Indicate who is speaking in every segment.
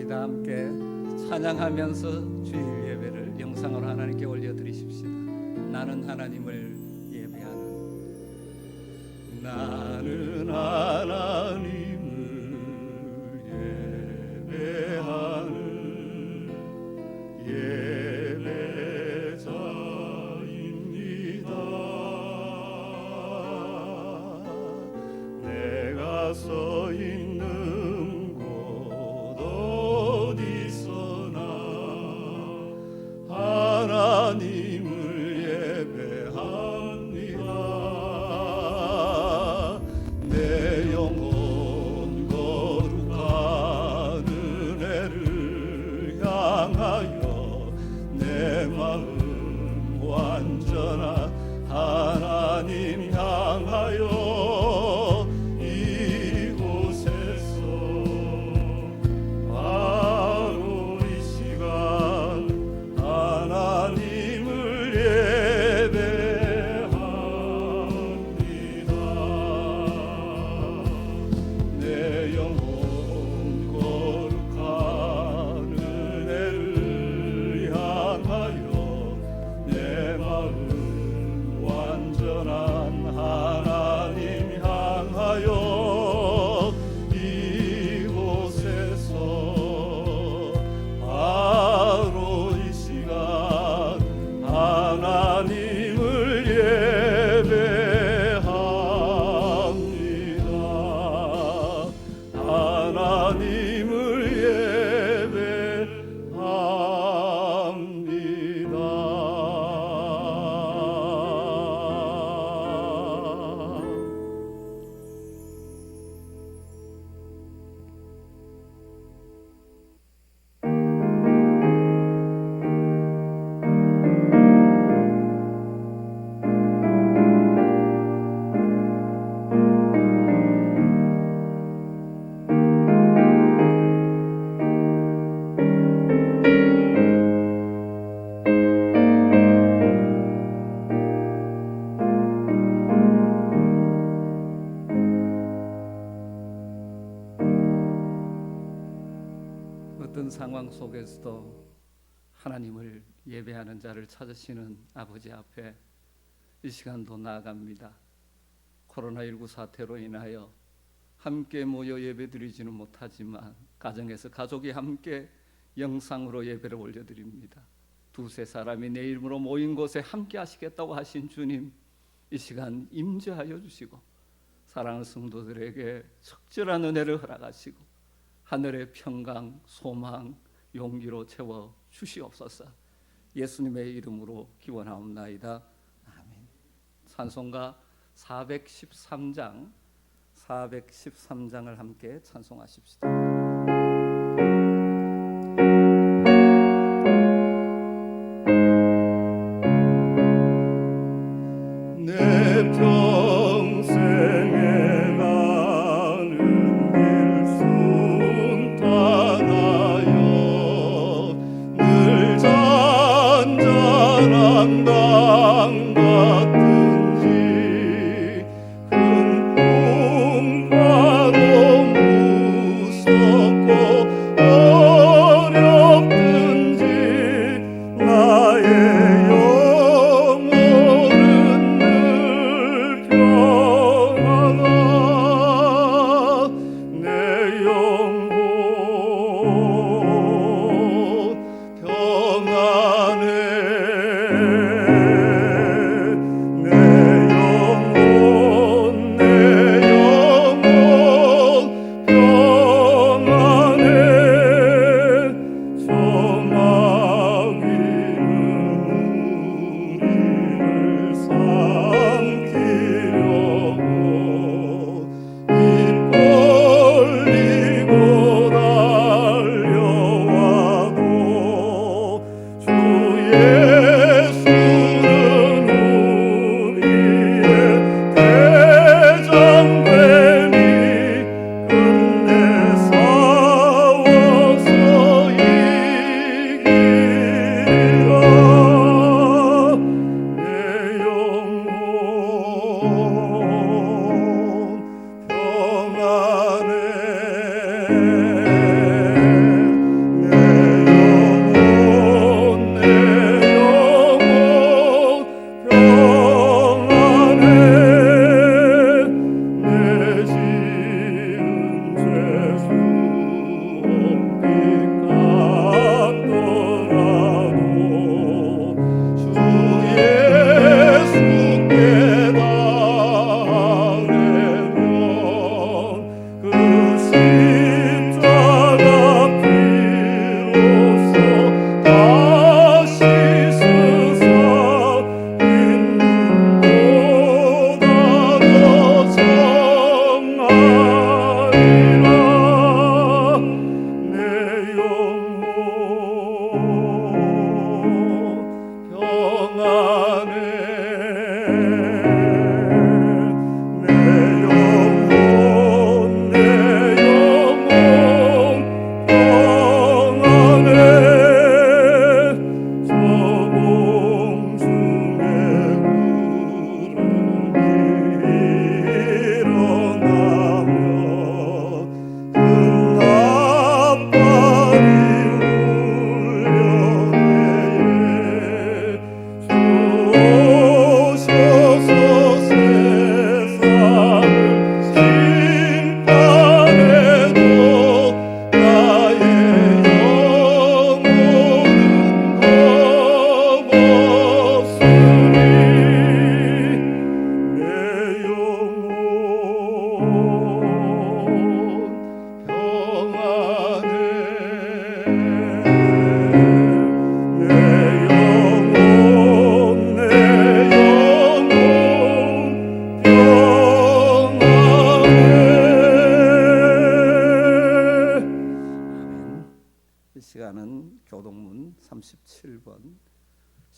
Speaker 1: 우리 다 함께 찬양하면서 주일 예배를 영상으로 하나님께 올려드리십시다. 나는 하나님을 예배하는, 나는 하나님을 예배하는 예배자입니다. 내가 서 있는 곳 어디서나 하나님을 예배합니다. 내 영혼 거룩한 은혜를 향하여 내 마음 완전한 하나님 향하여 어떤 상황 속에서도 하나님을 예배하는 자를 찾으시는 아버지 앞에 이 시간도 나아갑니다. 코로나19 사태로 인하여 함께 모여 예배드리지는 못하지만 가정에서 가족이 함께 영상으로 예배를 올려드립니다. 두세 사람이 내 이름으로 모인 곳에 함께 하시겠다고 하신 주님, 이 시간 임재하여 주시고 사랑하는 성도들에게 적절한 은혜를 허락하시고 하늘의 평강, 소망, 용기로 채워 주시옵소서. 예수님의 이름으로 기원하옵나이다. 아멘. 찬송가 413장을 함께 찬송하십시다. 내 평생에 강 같은지 큰 풍파도 무섭고 어렵든지 나의 영혼은 늘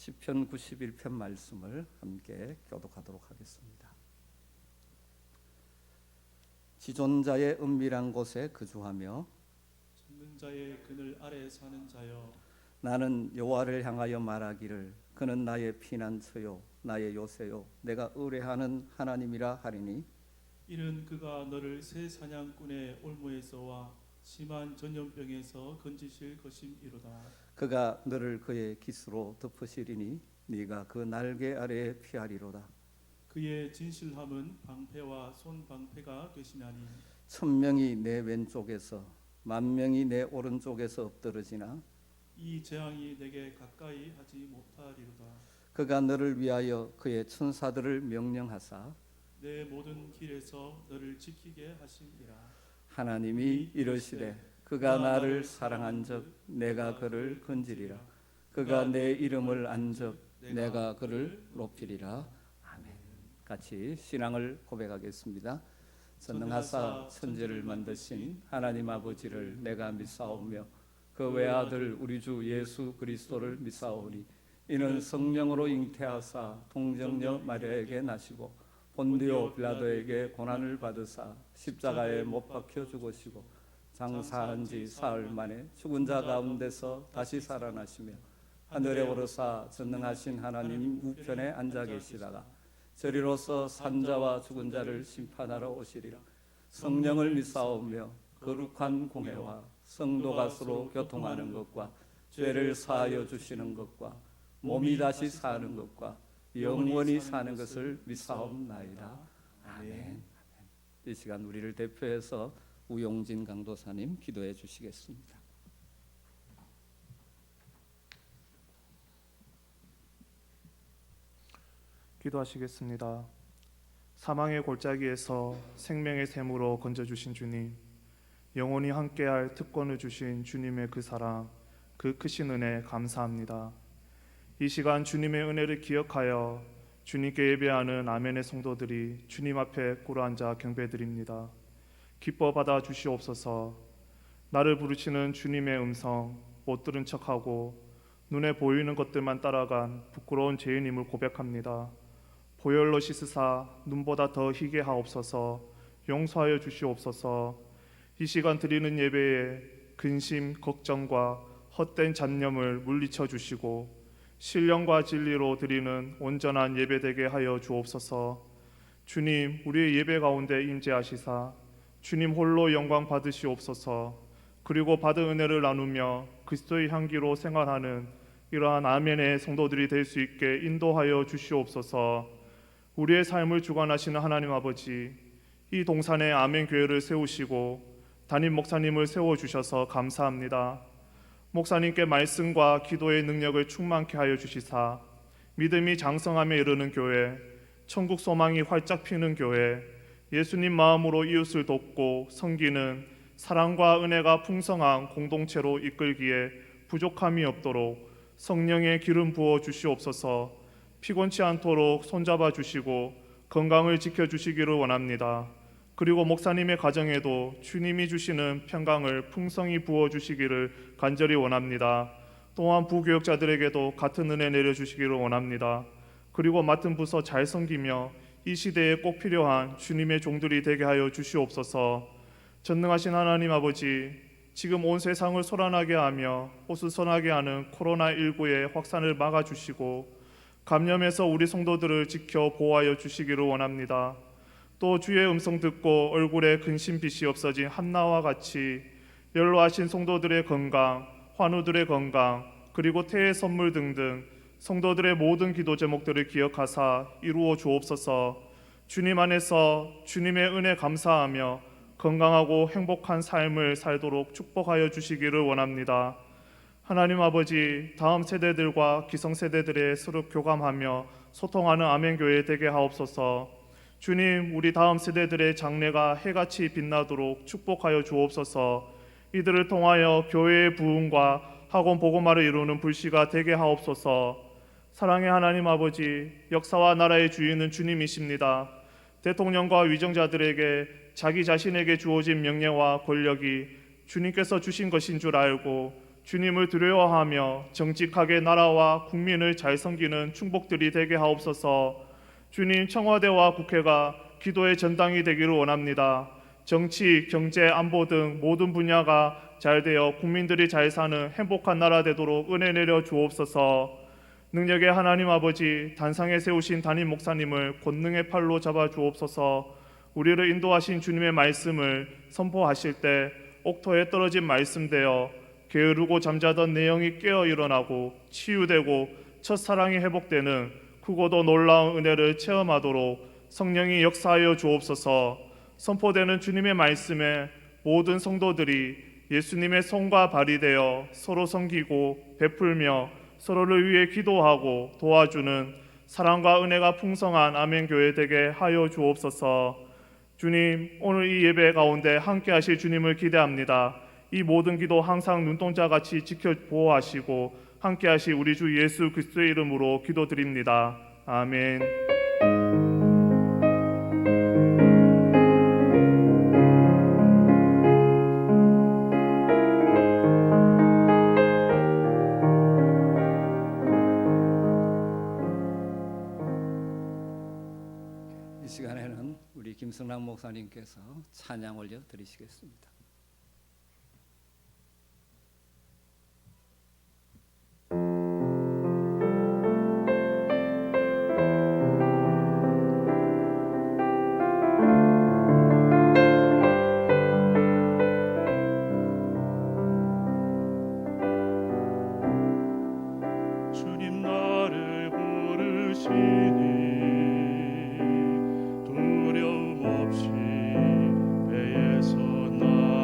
Speaker 2: 시편 91편 말씀을 함께 교독하도록 하겠습니다. 지존자의 은밀한 곳에 거주하며
Speaker 3: 찾는 자의 그늘 아래 사는 자여,
Speaker 2: 나는 여호와를 향하여 말하기를 그는 나의 피난처요 나의 요새요 내가 의뢰하는 하나님이라 하리니
Speaker 3: 이는 그가 너를 새 사냥꾼의 올무에서와 심한 전염병에서 건지실 것임이로다.
Speaker 2: 그가 너를 그의 깃으로 덮으시리니 네가 그 날개 아래에 피하리로다.
Speaker 3: 그의 진실함은 방패와 손방패가 되시나니
Speaker 2: 1000명이 내 왼쪽에서 10,000명이 내 오른쪽에서 엎드러지나
Speaker 3: 이 재앙이 내게 가까이 하지 못하리로다.
Speaker 2: 그가 너를 위하여 그의 천사들을 명령하사
Speaker 3: 내 모든 길에서 너를 지키게 하심이라.
Speaker 2: 하나님이 이르시되 그가 나를 사랑한즉 내가 그를 건지리라. 그가 내 이름을 안즉 내가 그를 높이리라. 아멘. 같이 신앙을 고백하겠습니다. 전능하사 천지를 만드신 하나님 아버지를 내가 믿사오며 그 외아들 우리 주 예수 그리스도를 믿사오니 이는 성령으로 잉태하사 동정녀 마리아에게 나시고 본디오 빌라도에게 고난을 받으사 십자가에 못 박혀 죽으시고 장사한 지 사흘 만에 죽은 자 가운데서 다시 살아나시며 하늘에 오르사 전능하신 하나님 우편에 앉아 계시다가 저리로서 산자와 죽은 자를 심판하러 오시리라. 성령을 믿사오며 거룩한 공회와 성도가 서로 교통하는 것과 죄를 사하여 주시는 것과 몸이 다시 사는 것과 영원히 사는 것을 믿사옵나이다. 아멘. 이 시간 우리를 대표해서 우용진 강도사님 기도해 주시겠습니다.
Speaker 4: 기도하시겠습니다. 사망의 골짜기에서 생명의 샘으로 건져주신 주님, 영원히 함께할 특권을 주신 주님의 그 사랑, 그 크신 은혜 감사합니다. 이 시간 주님의 은혜를 기억하여 주님께 예배하는 아멘의 성도들이 주님 앞에 꿇어앉아 경배드립니다. 기뻐 받아 주시옵소서. 나를 부르시는 주님의 음성 못 들은 척하고 눈에 보이는 것들만 따라간 부끄러운 죄인임을 고백합니다. 보혈로 씻으사 눈보다 더 희게 하옵소서. 용서하여 주시옵소서. 이 시간 드리는 예배에 근심, 걱정과 헛된 잡념을 물리쳐 주시고 신령과 진리로 드리는 온전한 예배되게 하여 주옵소서. 주님, 우리의 예배 가운데 임재하시사 주님 홀로 영광 받으시옵소서. 그리고 받은 은혜를 나누며 그리스도의 향기로 생활하는 이러한 아멘의 성도들이 될 수 있게 인도하여 주시옵소서. 우리의 삶을 주관하시는 하나님 아버지, 이 동산에 아멘 교회를 세우시고 담임 목사님을 세워주셔서 감사합니다. 목사님께 말씀과 기도의 능력을 충만케 하여 주시사 믿음이 장성함에 이르는 교회, 천국 소망이 활짝 피는 교회, 예수님 마음으로 이웃을 돕고 섬기는 사랑과 은혜가 풍성한 공동체로 이끌기에 부족함이 없도록 성령의 기름 부어 주시옵소서. 피곤치 않도록 손잡아 주시고 건강을 지켜주시기를 원합니다. 그리고 목사님의 가정에도 주님이 주시는 평강을 풍성히 부어 주시기를 간절히 원합니다. 또한 부교역자들에게도 같은 은혜 내려주시기를 원합니다. 그리고 맡은 부서 잘 섬기며 이 시대에 꼭 필요한 주님의 종들이 되게 하여 주시옵소서. 전능하신 하나님 아버지, 지금 온 세상을 소란하게 하며 호수선하게 하는 코로나19의 확산을 막아주시고 감염에서 우리 성도들을 지켜 보호하여 주시기를 원합니다. 또 주의 음성 듣고 얼굴에 근심빛이 없어진 한나와 같이 연로하신 성도들의 건강, 환우들의 건강, 그리고 태의 선물 등등 성도들의 모든 기도 제목들을 기억하사 이루어 주옵소서. 주님 안에서 주님의 은혜 감사하며 건강하고 행복한 삶을 살도록 축복하여 주시기를 원합니다. 하나님 아버지, 다음 세대들과 기성세대들의 서로 교감하며 소통하는 아멘교회 되게 하옵소서. 주님, 우리 다음 세대들의 장래가 해같이 빛나도록 축복하여 주옵소서. 이들을 통하여 교회의 부흥과 학원 복음화를 이루는 불씨가 되게 하옵소서. 사랑의 하나님 아버지, 역사와 나라의 주인은 주님이십니다. 대통령과 위정자들에게 자기 자신에게 주어진 명예와 권력이 주님께서 주신 것인 줄 알고 주님을 두려워하며 정직하게 나라와 국민을 잘 섬기는 충복들이 되게 하옵소서. 주님, 청와대와 국회가 기도의 전당이 되기를 원합니다. 정치, 경제, 안보 등 모든 분야가 잘 되어 국민들이 잘 사는 행복한 나라 되도록 은혜 내려 주옵소서. 능력의 하나님 아버지, 단상에 세우신 담임 목사님을 권능의 팔로 잡아 주옵소서. 우리를 인도하신 주님의 말씀을 선포하실 때 옥토에 떨어진 말씀되어 게으르고 잠자던 내 영이 깨어 일어나고 치유되고 첫사랑이 회복되는 크고도 놀라운 은혜를 체험하도록 성령이 역사하여 주옵소서. 선포되는 주님의 말씀에 모든 성도들이 예수님의 손과 발이 되어 서로 섬기고 베풀며 서로를 위해 기도하고 도와주는 사랑과 은혜가 풍성한 아멘교회 되게 하여 주옵소서. 주님, 오늘 이 예배 가운데 함께 하실 주님을 기대합니다. 이 모든 기도 항상 눈동자같이 지켜 보호하시고 함께 하실 우리 주 예수 그리스도의 이름으로 기도드립니다. 아멘.
Speaker 2: 이 시간에는 우리 김성남 목사님께서 찬양 올려 드리시겠습니다.
Speaker 1: 주님 나를 부르시니 두려움 없이 배에서 나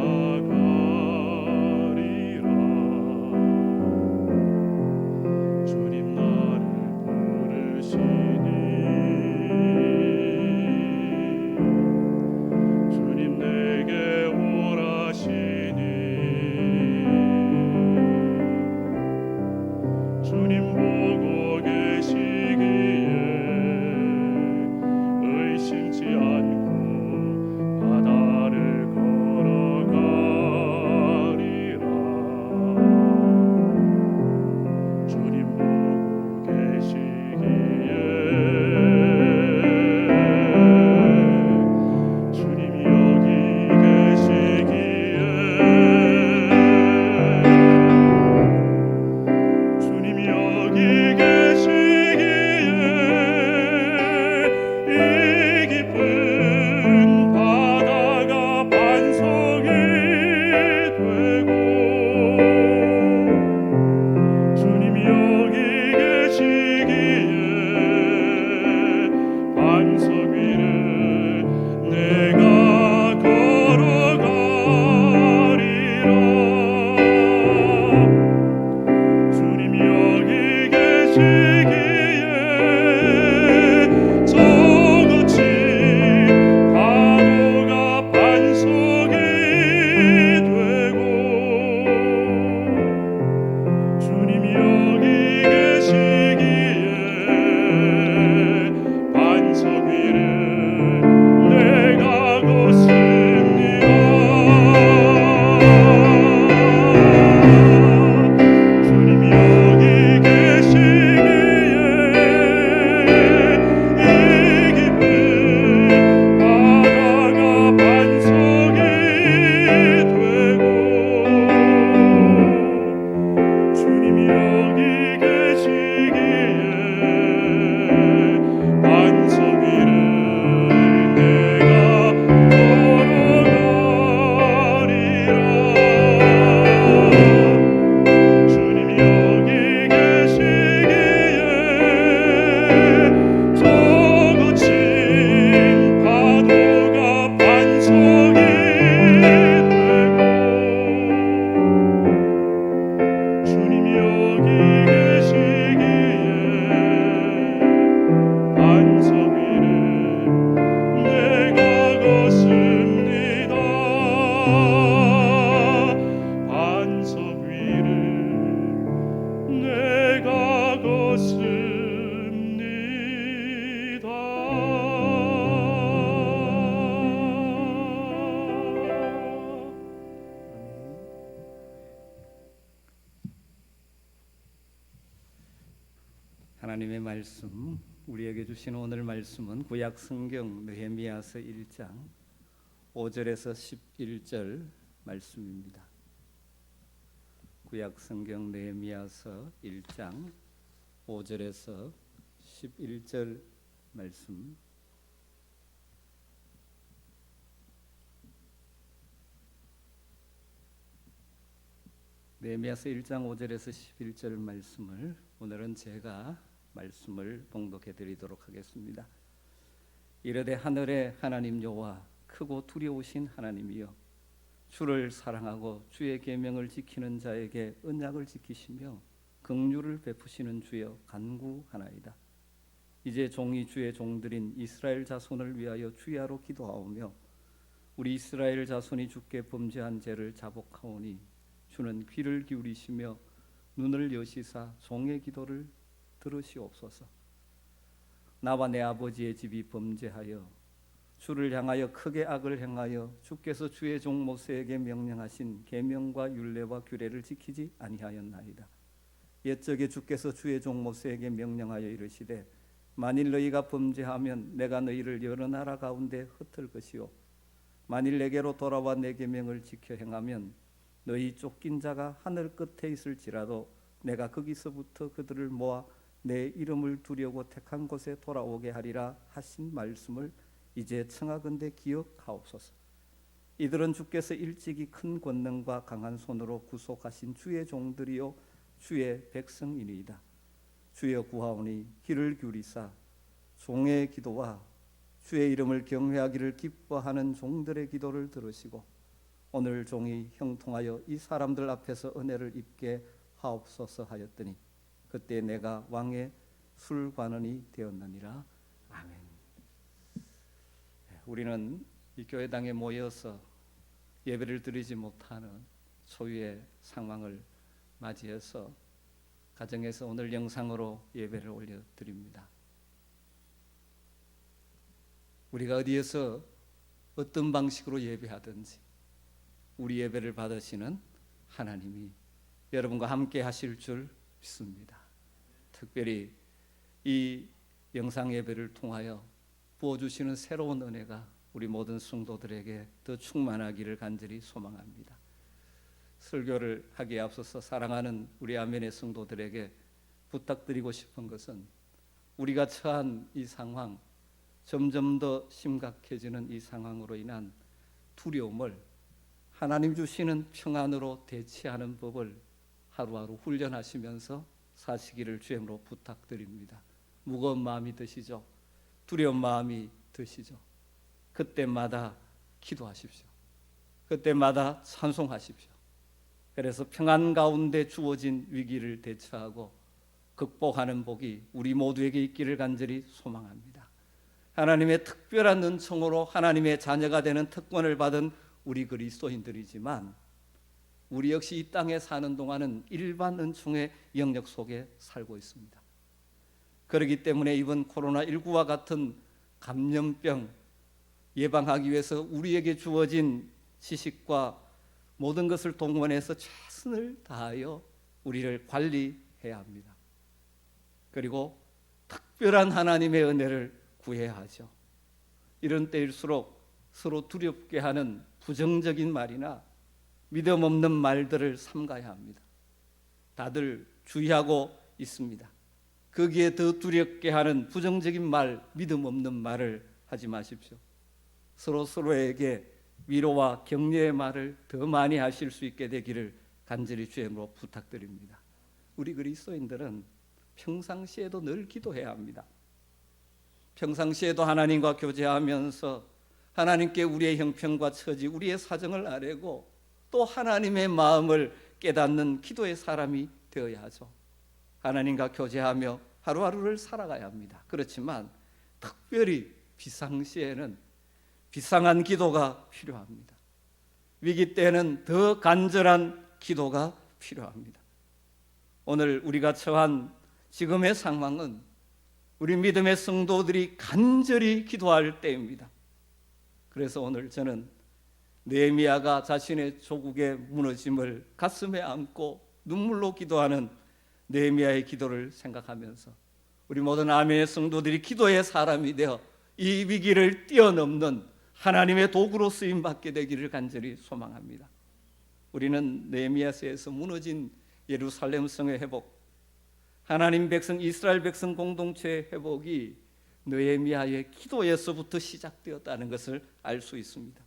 Speaker 2: 하나님의 말씀, 우리에게 주신 오늘 말씀은 구약 성경 느헤미야서 1장 5절에서 11절 말씀입니다. 구약 성경 느헤미야서 1장 5절에서 11절 말씀. 느헤미야서 1장 5절에서 11절 말씀을 오늘은 제가 말씀을 봉독해 드리도록 하겠습니다. 이르되 하늘의 하나님 여호와 크고 두려우신 하나님이여, 주를 사랑하고 주의 계명을 지키는 자에게 언약을 지키시며 긍휼을 베푸시는 주여 간구하나이다. 이제 종이 주의 종들인 이스라엘 자손을 위하여 주야로 기도하오며 우리 이스라엘 자손이 주께 범죄한 죄를 자복하오니 주는 귀를 기울이시며 눈을 여시사 종의 기도를 들으시옵소서. 나와 내 아버지의 집이 범죄하여 주를 향하여 크게 악을 행하여 주께서 주의 종 모세에게 명령하신 계명과 율례와 규례를 지키지 아니하였나이다. 옛적에 주께서 주의 종 모세에게 명령하여 이르시되 만일 너희가 범죄하면 내가 너희를 여러 나라 가운데 흩을 것이요 만일 내게로 돌아와 내 계명을 지켜 행하면 너희 쫓긴 자가 하늘 끝에 있을지라도 내가 거기서부터 그들을 모아 내 이름을 두려고 택한 곳에 돌아오게 하리라 하신 말씀을 이제 청하건대 기억하옵소서. 이들은 주께서 일찍이 큰 권능과 강한 손으로 구속하신 주의 종들이요 주의 백성이니이다. 주여 구하오니 귀를 기울이사 종의 기도와 주의 이름을 경외하기를 기뻐하는 종들의 기도를 들으시고 오늘 종이 형통하여 이 사람들 앞에서 은혜를 입게 하옵소서 하였더니 그때 내가 왕의 술관원이 되었느니라. 아멘. 우리는 이 교회당에 모여서 예배를 드리지 못하는 소유의 상황을 맞이해서 가정에서 오늘 영상으로 예배를 올려드립니다. 우리가 어디에서 어떤 방식으로 예배하든지 우리 예배를 받으시는 하나님이 여러분과 함께 하실 줄 믿습니다. 특별히 이 영상 예배를 통하여 부어주시는 새로운 은혜가 우리 모든 성도들에게 더 충만하기를 간절히 소망합니다. 설교를 하기에 앞서서 사랑하는 우리 아멘의 성도들에게 부탁드리고 싶은 것은 우리가 처한 이 상황, 점점 더 심각해지는 이 상황으로 인한 두려움을 하나님 주시는 평안으로 대치하는 법을 하루하루 훈련하시면서 사시기를 주님으로 부탁드립니다. 무거운 마음이 드시죠? 두려운 마음이 드시죠? 그때마다 기도하십시오. 그때마다 찬송하십시오. 그래서 평안 가운데 주어진 위기를 대처하고 극복하는 복이 우리 모두에게 있기를 간절히 소망합니다. 하나님의 특별한 은총으로 하나님의 자녀가 되는 특권을 받은 우리 그리스도인들이지만 우리 역시 이 땅에 사는 동안은 일반 은총의 영역 속에 살고 있습니다. 그렇기 때문에 이번 코로나19와 같은 감염병 예방하기 위해서 우리에게 주어진 지식과 모든 것을 동원해서 최선을 다하여 우리를 관리해야 합니다. 그리고 특별한 하나님의 은혜를 구해야 하죠. 이런 때일수록 서로 두렵게 하는 부정적인 말이나 믿음 없는 말들을 삼가야 합니다. 다들 주의하고 있습니다. 거기에 더 두렵게 하는 부정적인 말, 믿음 없는 말을 하지 마십시오. 서로에게 위로와 격려의 말을 더 많이 하실 수 있게 되기를 간절히 주님으로 부탁드립니다. 우리 그리스도인들은 평상시에도 늘 기도해야 합니다. 평상시에도 하나님과 교제하면서 하나님께 우리의 형편과 처지, 우리의 사정을 아뢰고 또 하나님의 마음을 깨닫는 기도의 사람이 되어야 하죠. 하나님과 교제하며 하루하루를 살아가야 합니다. 그렇지만 특별히 비상시에는 비상한 기도가 필요합니다. 위기 때는 더 간절한 기도가 필요합니다. 오늘 우리가 처한 지금의 상황은 우리 믿음의 성도들이 간절히 기도할 때입니다. 그래서 오늘 저는 느헤미야가 자신의 조국의 무너짐을 가슴에 안고 눈물로 기도하는 느헤미야의 기도를 생각하면서 우리 모든 아멘의 성도들이 기도의 사람이 되어 이 위기를 뛰어넘는 하나님의 도구로 쓰임 받게 되기를 간절히 소망합니다. 우리는 느헤미야서에서 무너진 예루살렘 성의 회복, 하나님 백성 이스라엘 백성 공동체의 회복이 느헤미야의 기도에서부터 시작되었다는 것을 알 수 있습니다.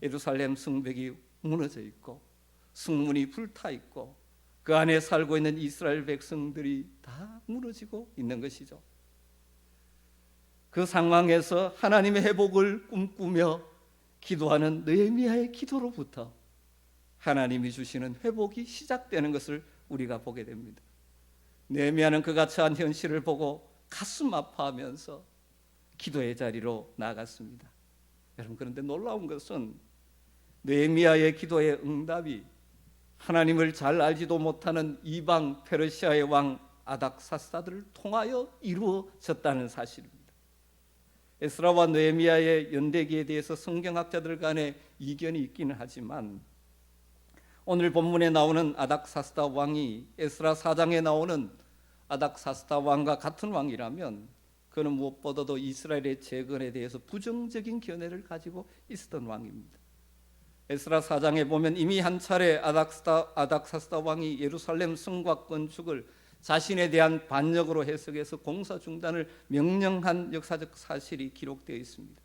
Speaker 2: 예루살렘 성벽이 무너져 있고 성문이 불타 있고 그 안에 살고 있는 이스라엘 백성들이 다 무너지고 있는 것이죠. 그 상황에서 하나님의 회복을 꿈꾸며 기도하는 느헤미야의 기도로부터 하나님이 주시는 회복이 시작되는 것을 우리가 보게 됩니다. 느헤미야는 그가 처한 현실을 보고 가슴 아파하면서 기도의 자리로 나갔습니다. 여러분, 그런데 놀라운 것은 느헤미야의 기도의 응답이 하나님을 잘 알지도 못하는 이방 페르시아의 왕 아닥사스다를 통하여 이루어졌다는 사실입니다. 에스라와 느헤미야의 연대기에 대해서 성경학자들 간에 이견이 있기는 하지만 오늘 본문에 나오는 아닥사스다 왕이 에스라 4장에 나오는 아닥사스다 왕과 같은 왕이라면 그는 무엇보다도 이스라엘의 재건에 대해서 부정적인 견해를 가지고 있었던 왕입니다. 에스라 4장에 보면 이미 한 차례 아닥사스다 왕이 예루살렘 성곽 건축을 자신에 대한 반역으로 해석해서 공사 중단을 명령한 역사적 사실이 기록되어 있습니다.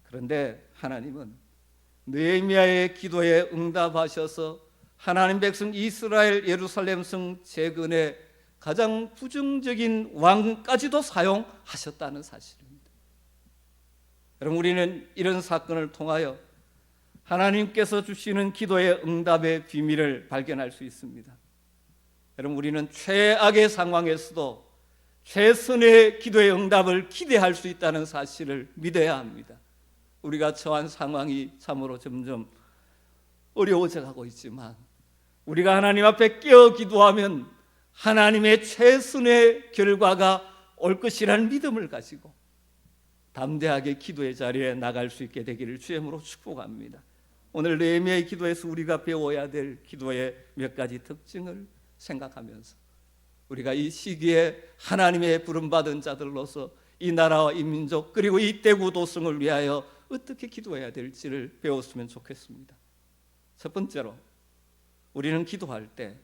Speaker 2: 그런데 하나님은 느헤미야의 기도에 응답하셔서 하나님 백성 이스라엘 예루살렘 성 재건에 가장 부정적인 왕까지도 사용하셨다는 사실입니다. 여러분, 우리는 이런 사건을 통하여 하나님께서 주시는 기도의 응답의 비밀을 발견할 수 있습니다. 여러분, 우리는 최악의 상황에서도 최선의 기도의 응답을 기대할 수 있다는 사실을 믿어야 합니다. 우리가 처한 상황이 참으로 점점 어려워져 가고 있지만 우리가 하나님 앞에 깨어 기도하면 하나님의 최선의 결과가 올 것이라는 믿음을 가지고 담대하게 기도의 자리에 나갈 수 있게 되기를 주의 이름으로 축복합니다. 오늘 느헤미야의 기도에서 우리가 배워야 될 기도의 몇 가지 특징을 생각하면서 우리가 이 시기에 하나님의 부름받은 자들로서 이 나라와 이 민족 그리고 이 대구 도성을 위하여 어떻게 기도해야 될지를 배웠으면 좋겠습니다. 첫 번째로 우리는 기도할 때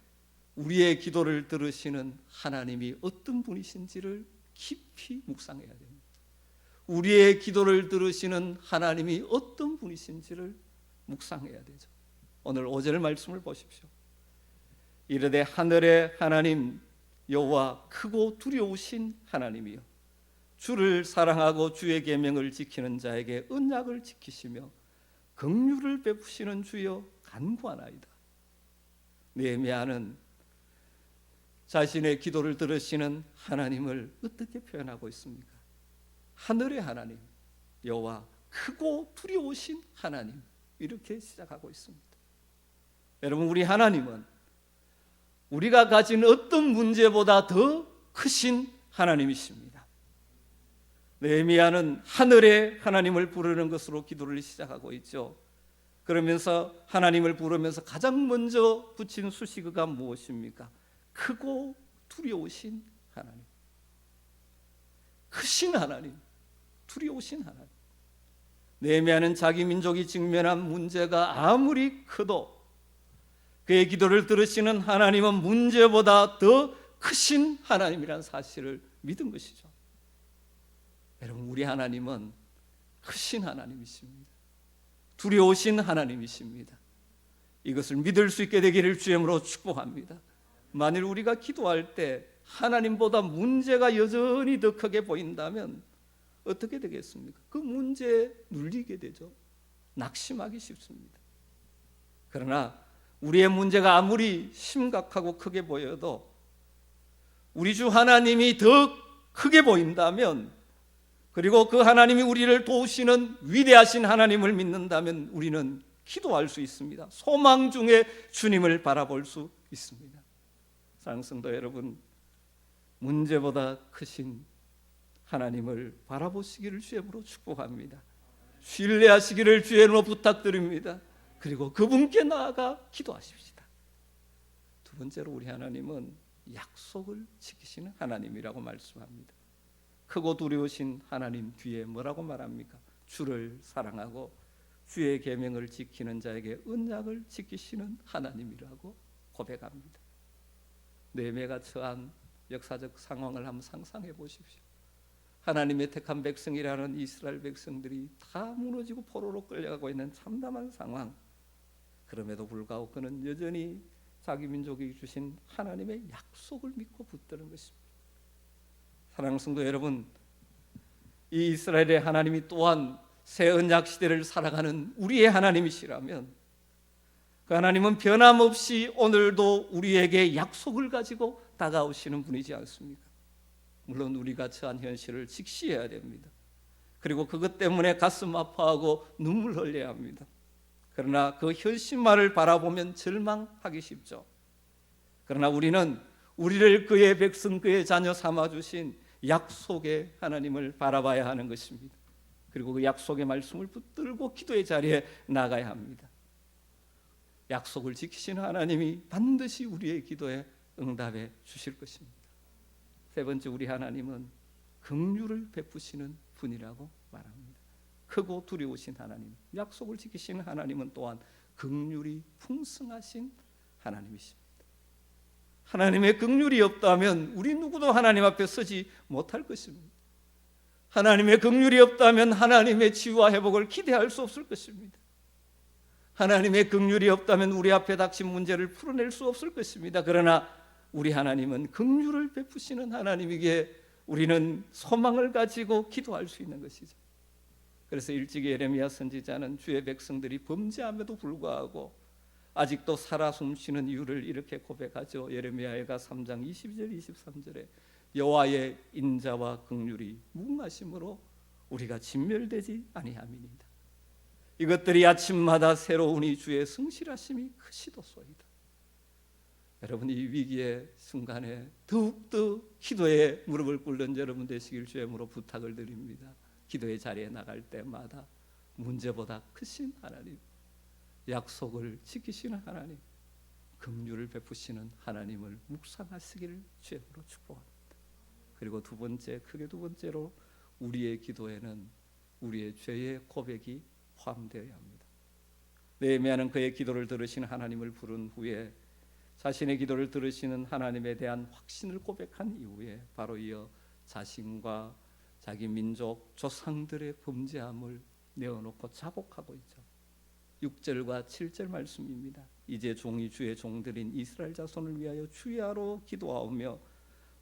Speaker 2: 우리의 기도를 들으시는 하나님이 어떤 분이신지를 깊이 묵상해야 됩니다. 우리의 기도를 들으시는 하나님이 어떤 분이신지를 묵상해야 되죠. 오늘 5절 말씀을 보십시오. 이르되 하늘의 하나님 여호와 크고 두려우신 하나님이여 주를 사랑하고 주의 계명을 지키는 자에게 언약을 지키시며 긍휼을 베푸시는 주여 간구하나이다. 느헤미야는 자신의 기도를 들으시는 하나님을 어떻게 표현하고 있습니까? 하늘의 하나님 여호와 크고 두려우신 하나님, 이렇게 시작하고 있습니다. 여러분, 우리 하나님은 우리가 가진 어떤 문제보다 더 크신 하나님이십니다. 느헤미야는 하늘의 하나님을 부르는 것으로 기도를 시작하고 있죠. 그러면서 하나님을 부르면서 가장 먼저 붙인 수식어가 무엇입니까? 크고 두려우신 하나님. 크신 하나님, 두려우신 하나님. 느헤미야는 자기 민족이 직면한 문제가 아무리 커도 그의 기도를 들으시는 하나님은 문제보다 더 크신 하나님이라는 사실을 믿은 것이죠. 여러분, 우리 하나님은 크신 하나님이십니다. 두려우신 하나님이십니다. 이것을 믿을 수 있게 되기를 주님으로 축복합니다. 만일 우리가 기도할 때 하나님보다 문제가 여전히 더 크게 보인다면 어떻게 되겠습니까? 그 문제에 눌리게 되죠. 낙심하기 쉽습니다. 그러나 우리의 문제가 아무리 심각하고 크게 보여도 우리 주 하나님이 더 크게 보인다면, 그리고 그 하나님이 우리를 도우시는 위대하신 하나님을 믿는다면 우리는 기도할 수 있습니다. 소망 중에 주님을 바라볼 수 있습니다. 사랑하는 성도 여러분, 문제보다 크신 하나님을 바라보시기를 주님으로 축복합니다. 신뢰하시기를 주님으로 부탁드립니다. 그리고 그분께 나아가 기도하십시다. 두 번째로 우리 하나님은 약속을 지키시는 하나님이라고 말씀합니다. 크고 두려우신 하나님 뒤에 뭐라고 말합니까? 주를 사랑하고 주의 계명을 지키는 자에게 언약을 지키시는 하나님이라고 고백합니다. 느헤미야가 처한 역사적 상황을 한번 상상해 보십시오. 하나님의 택한 백성이라는 이스라엘 백성들이 다 무너지고 포로로 끌려가고 있는 참담한 상황. 그럼에도 불구하고 그는 여전히 자기 민족이 주신 하나님의 약속을 믿고 붙드는 것입니다. 사랑하는 성도 여러분, 이 이스라엘의 하나님이 또한 새 언약 시대를 살아가는 우리의 하나님이시라면 그 하나님은 변함없이 오늘도 우리에게 약속을 가지고 다가오시는 분이지 않습니까? 물론 우리가 처한 현실을 직시해야 됩니다. 그리고 그것 때문에 가슴 아파하고 눈물 흘려야 합니다. 그러나 그 현실만을 바라보면 절망하기 쉽죠. 그러나 우리는 우리를 그의 백성, 그의 자녀 삼아주신 약속의 하나님을 바라봐야 하는 것입니다. 그리고 그 약속의 말씀을 붙들고 기도의 자리에 나가야 합니다. 약속을 지키시는 하나님이 반드시 우리의 기도에 응답해 주실 것입니다. 세 번째, 우리 하나님은 긍휼을 베푸시는 분이라고 말합니다. 크고 두려우신 하나님, 약속을 지키시는 하나님은 또한 긍휼이 풍성하신 하나님이십니다. 하나님의 긍휼이 없다면 우리 누구도 하나님 앞에 서지 못할 것입니다. 하나님의 긍휼이 없다면 하나님의 치유와 회복을 기대할 수 없을 것입니다. 하나님의 긍휼이 없다면 우리 앞에 닥친 문제를 풀어낼 수 없을 것입니다. 그러나 우리 하나님은 긍휼을 베푸시는 하나님이기에 우리는 소망을 가지고 기도할 수 있는 것이죠. 그래서 일찍이 예레미야 선지자는 주의 백성들이 범죄함에도 불구하고 아직도 살아 숨쉬는 이유를 이렇게 고백하죠. 예레미야가 3장 22절 23절에 여호와의 인자와 긍휼이 무궁하심으로 우리가 진멸되지 아니함이니이다. 이것들이 아침마다 새로우니 주의 성실하심이 크시도소이다. 여러분, 이 위기의 순간에 더욱더 기도에 무릎을 꿇는 여러분 되시길 주님으로 부탁을 드립니다. 기도의 자리에 나갈 때마다 문제보다 크신 하나님, 약속을 지키시는 하나님, 긍휼을 베푸시는 하나님을 묵상하시기를 주님으로 축복합니다. 그리고 두 번째, 크게 두 번째로 우리의 기도에는 우리의 죄의 고백이 포함되어야 합니다. 느헤미야는 그의 기도를 들으시는 하나님을 부른 후에 자신의 기도를 들으시는 하나님에 대한 확신을 고백한 이후에 바로 이어 자신과 자기 민족 조상들의 범죄함을 내어놓고 자복하고 있죠. 6절과 7절 말씀입니다. 이제 종이 주의 종들인 이스라엘 자손을 위하여 주야로 기도하오며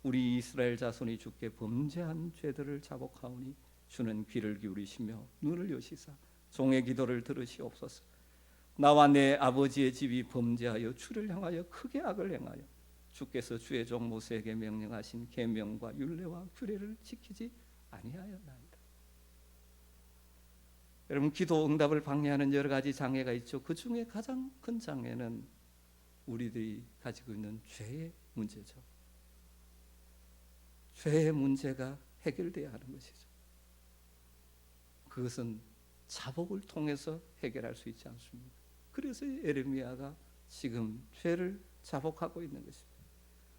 Speaker 2: 우리 이스라엘 자손이 주께 범죄한 죄들을 자복하오니 주는 귀를 기울이시며 눈을 여시사 종의 기도를 들으시옵소서. 나와 내 아버지의 집이 범죄하여 주를 향하여 크게 악을 행하여 주께서 주의 종 모세에게 명령하신 계명과 율례와 규례를 지키지 아니하였나이다. 여러분, 기도 응답을 방해하는 여러 가지 장애가 있죠. 그 중에 가장 큰 장애는 우리들이 가지고 있는 죄의 문제죠. 죄의 문제가 해결돼야 하는 것이죠. 그것은 자복을 통해서 해결할 수 있지 않습니까? 그래서 예레미야가 지금 죄를 자복하고 있는 것입니다.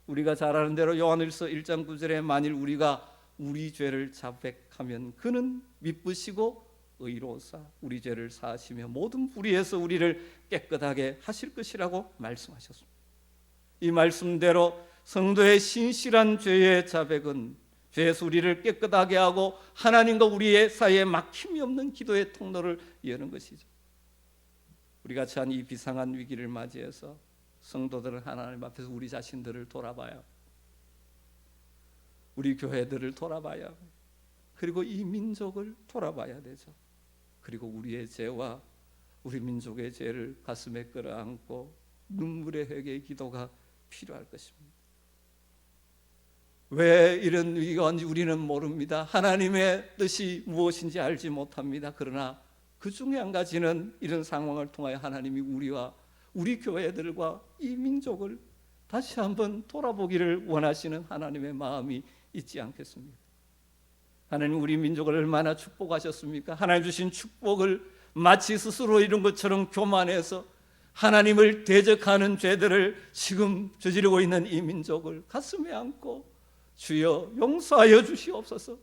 Speaker 2: 우리가 잘 아는 대로 요한일서 1장 9절에 만일 우리가 우리 죄를 자백하면 그는 미쁘시고 의로우사 우리 죄를 사하시며 모든 불의에서 우리를 깨끗하게 하실 것이라고 말씀하셨습니다. 이 말씀대로 성도의 신실한 죄의 자백은 죄에서 우리를 깨끗하게 하고 하나님과 우리의 사이에 막힘이 없는 기도의 통로를 여는 것이죠. 우리가 처한 이 비상한 위기를 맞이해서 성도들은 하나님 앞에서 우리 자신들을 돌아봐야, 우리 교회들을 돌아봐야, 그리고 이 민족을 돌아봐야 되죠. 그리고 우리의 죄와 우리 민족의 죄를 가슴에 끌어안고 눈물의 회개의 기도가 필요할 것입니다. 왜 이런 위기가 온지 우리는 모릅니다. 하나님의 뜻이 무엇인지 알지 못합니다. 그러나 그 중에 한 가지는 이런 상황을 통하여 하나님이 우리와 우리 교회들과 이 민족을 다시 한번 돌아보기를 원하시는 하나님의 마음이 있지 않겠습니까? 하나님 우리 민족을 얼마나 축복하셨습니까? 하나님 주신 축복을 마치 스스로 이룬 것처럼 교만해서 하나님을 대적하는 죄들을 지금 저지르고 있는 이 민족을 가슴에 안고 주여 용서하여 주시옵소서.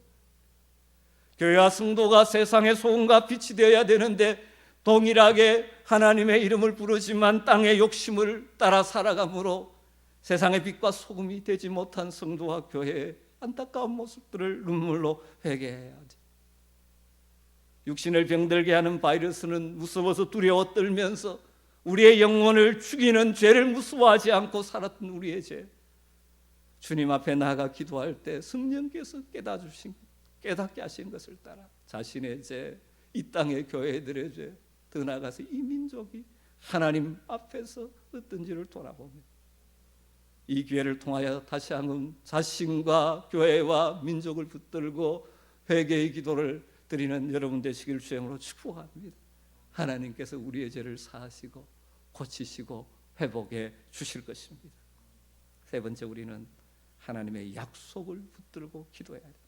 Speaker 2: 교회와 성도가 세상의 소금과 빛이 되어야 되는데 동일하게 하나님의 이름을 부르지만 땅의 욕심을 따라 살아감으로 세상의 빛과 소금이 되지 못한 성도와 교회의 안타까운 모습들을 눈물로 회개해야지. 육신을 병들게 하는 바이러스는 무서워서 두려워 떨면서 우리의 영혼을 죽이는 죄를 무서워하지 않고 살았던 우리의 죄, 주님 앞에 나아가 기도할 때 성령께서 깨닫게 하신 것을 따라 자신의 죄, 이 땅의 교회들의 죄, 더 나아가서 이 민족이 하나님 앞에서 어떤지를 돌아보며 이 기회를 통하여 다시 한번 자신과 교회와 민족을 붙들고 회개의 기도를 드리는 여러분 되시길 주님으로 축복합니다. 하나님께서 우리의 죄를 사하시고 고치시고 회복해 주실 것입니다. 세 번째, 우리는 하나님의 약속을 붙들고 기도해야 됩니다.